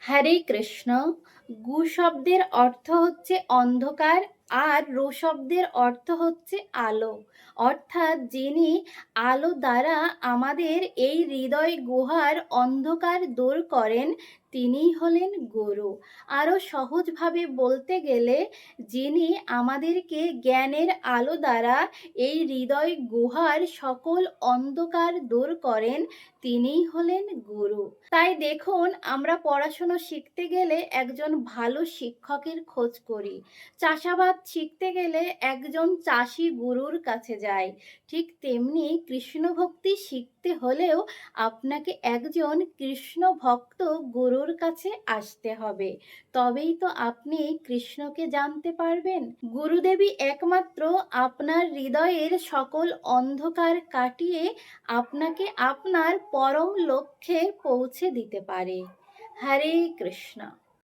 হরে কৃষ্ণ। গু শব্দের অর্থ হচ্ছে অন্ধকার, আর রো শব্দের অর্থ হচ্ছে আলো। অর্থাৎ যিনি আলো দ্বারা আমাদের এই হৃদয় গুহার অন্ধকার দূর করেন, তিনিই হলেন গুরু। আরও সহজভাবে বলতে গেলে, যিনি আমাদেরকে জ্ঞানের আলো দ্বারা এই হৃদয় গুহার সকল অন্ধকার দূর করেন, তিনিই হলেন গুরু। তাই দেখুন, আমরা পড়াশুনো শিখতে গেলে একজন ভালো শিক্ষকের খোঁজ করি। চাষাবাদ শিখতে গেলে একজন চাষি গুরুর কাছে যায়। ঠিক তেমনি কৃষ্ণ ভক্তি শিখতে হলেও আপনাকে একজন কৃষ্ণ ভক্ত গুরুর কাছে আসতে হবে। তবেই তো আপনি কৃষ্ণকে জানতে পারবেন। গুরুদেবী একমাত্র আপনার হৃদয়ের সকল অন্ধকার কাটিয়ে আপনাকে আপনার পরম লক্ষ্যে পৌঁছে দিতে পারে। হরে কৃষ্ণ।